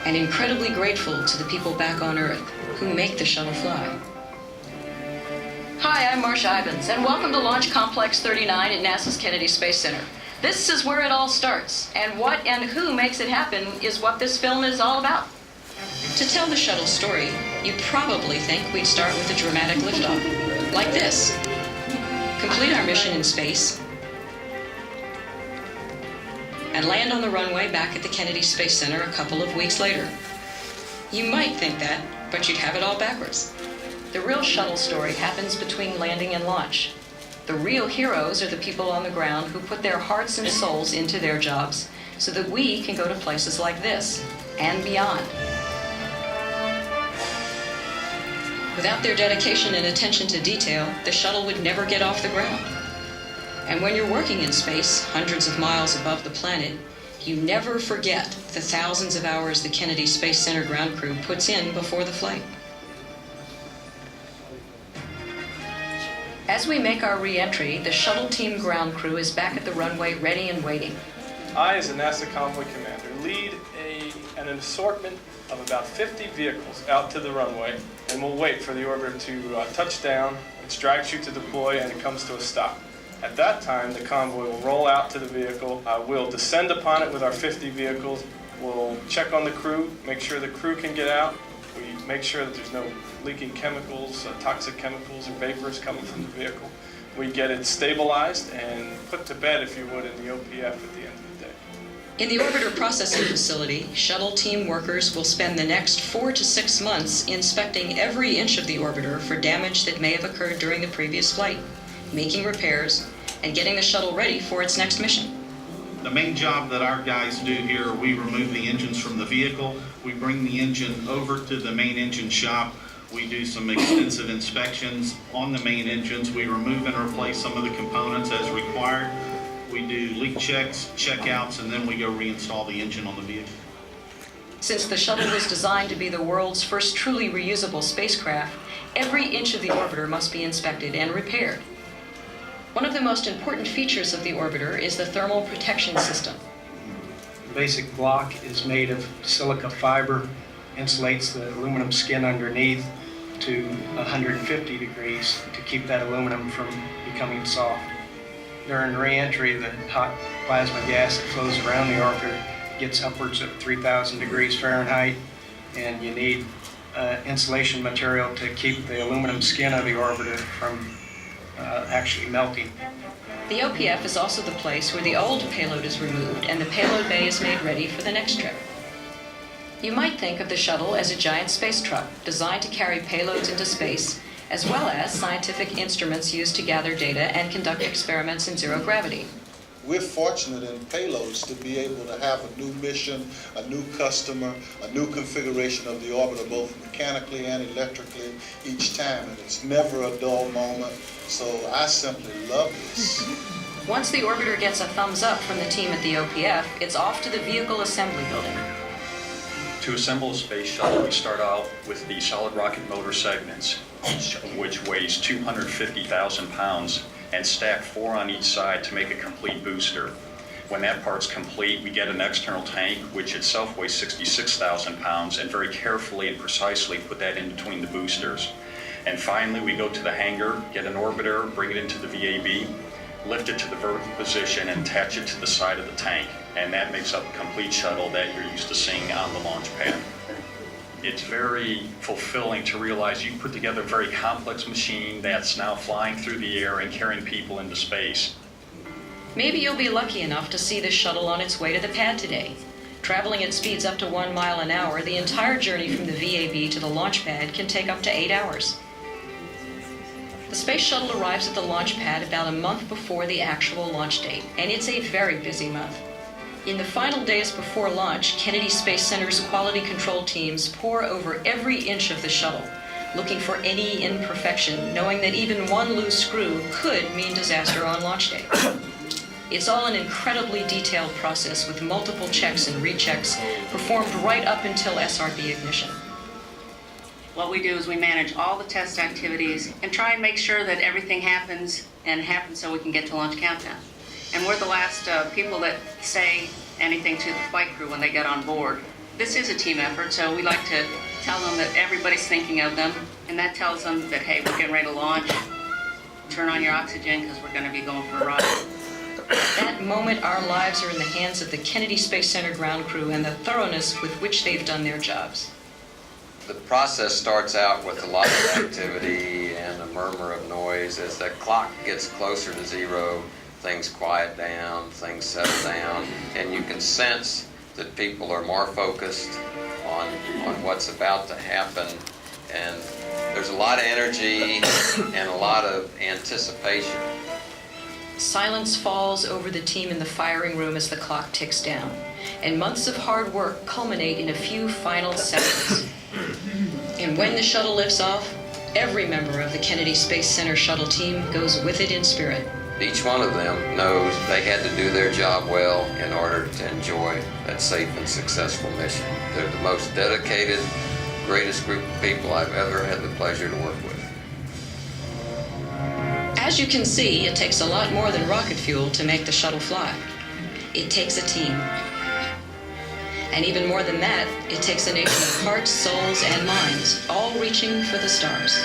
and incredibly grateful to the people back on Earth who make the shuttle fly. Hi, I'm Marcia Ivins, and welcome to Launch Complex 39 at NASA's Kennedy Space Center. This is where it all starts, and what and who makes it happen is what this film is all about. To tell the shuttle story, you probably think we'd start with a dramatic liftoff, like this. Complete our mission in space, and land on the runway back at the Kennedy Space Center a couple of weeks later. You might think that, but you'd have it all backwards. The real shuttle story happens between landing and launch. The real heroes are the people on the ground who put their hearts and souls into their jobs so that we can go to places like this and beyond. Without their dedication and attention to detail, the shuttle would never get off the ground. And when you're working in space, hundreds of miles above the planet, you never forget the thousands of hours the Kennedy Space Center ground crew puts in before the flight. As we make our re-entry, the shuttle team ground crew is back at the runway ready and waiting. I, as a NASA convoy commander, lead an assortment of about 50 vehicles out to the runway, and we'll wait for the orbiter to touch down, its drag chute to deploy, and it comes to a stop. At that time, the convoy will roll out to the vehicle. We'll descend upon it with our 50 vehicles. We'll check on the crew, make sure the crew can get out. We make sure that there's no leaking chemicals, toxic chemicals or vapors coming from the vehicle. We get it stabilized and put to bed, if you would, in the OPF at the end of the day. In the orbiter processing facility, shuttle team workers will spend the next 4 to 6 months inspecting every inch of the orbiter for damage that may have occurred during the previous flight, making repairs, and getting the shuttle ready for its next mission. The main job that our guys do here, we remove the engines from the vehicle. We bring the engine over to the main engine shop. We do some extensive inspections on the main engines. We remove and replace some of the components as required. We do leak checks, checkouts, and then we go reinstall the engine on the vehicle. Since the shuttle was designed to be the world's first truly reusable spacecraft, every inch of the orbiter must be inspected and repaired. One of the most important features of the orbiter is the thermal protection system. The basic block is made of silica fiber, insulates the aluminum skin underneath to 150 degrees to keep that aluminum from becoming soft. During re-entry, the hot plasma gas that flows around the orbiter gets upwards of 3,000 degrees Fahrenheit, and you need insulation material to keep the aluminum skin of the orbiter from actually melting. The OPF is also the place where the old payload is removed and the payload bay is made ready for the next trip. You might think of the shuttle as a giant space truck designed to carry payloads into space, as well as scientific instruments used to gather data and conduct experiments in zero gravity. We're fortunate in payloads to be able to have a new mission, a new customer, a new configuration of the orbiter, both mechanically and electrically each time, and it's never a dull moment, so I simply love this. Once the orbiter gets a thumbs up from the team at the OPF, it's off to the vehicle assembly building. To assemble a space shuttle, we start out with the solid rocket motor segments, each of which weighs 250,000 pounds, and stack 4 on each side to make a complete booster. When that part's complete, we get an external tank, which itself weighs 66,000 pounds, and very carefully and precisely put that in between the boosters. And finally, we go to the hangar, get an orbiter, bring it into the VAB, lift it to the vertical position, and attach it to the side of the tank. And that makes up a complete shuttle that you're used to seeing on the launch pad. It's very fulfilling to realize you put together a very complex machine that's now flying through the air and carrying people into space. Maybe you'll be lucky enough to see this shuttle on its way to the pad today. Traveling at speeds up to 1 mile an hour, the entire journey from the VAB to the launch pad can take up to 8 hours. The Space Shuttle arrives at the launch pad about a month before the actual launch date, and it's a very busy month. In the final days before launch, Kennedy Space Center's quality control teams pore over every inch of the shuttle, looking for any imperfection, knowing that even one loose screw could mean disaster on launch day. It's all an incredibly detailed process with multiple checks and rechecks performed right up until SRB ignition. What we do is we manage all the test activities and try and make sure that everything happens so we can get to launch countdown. And we're the last people that say anything to the flight crew when they get on board. This is a team effort, so we like to tell them that everybody's thinking of them, and that tells them that, hey, we're getting ready to launch. Turn on your oxygen because we're going to be going for a ride. That moment, our lives are in the hands of the Kennedy Space Center ground crew and the thoroughness with which they've done their jobs. The process starts out with a lot of activity and a murmur of noise. As the clock gets closer to zero, things quiet down, things settle down, and you can sense that people are more focused on what's about to happen. And there's a lot of energy and a lot of anticipation. Silence falls over the team in the firing room as the clock ticks down, and months of hard work culminate in a few final seconds. And when the shuttle lifts off, every member of the Kennedy Space Center shuttle team goes with it in spirit. Each one of them knows they had to do their job well in order to enjoy that safe and successful mission. They're the most dedicated, greatest group of people I've ever had the pleasure to work with. As you can see, it takes a lot more than rocket fuel to make the shuttle fly. It takes a team. And even more than that, it takes a nation of hearts, souls, and minds, all reaching for the stars.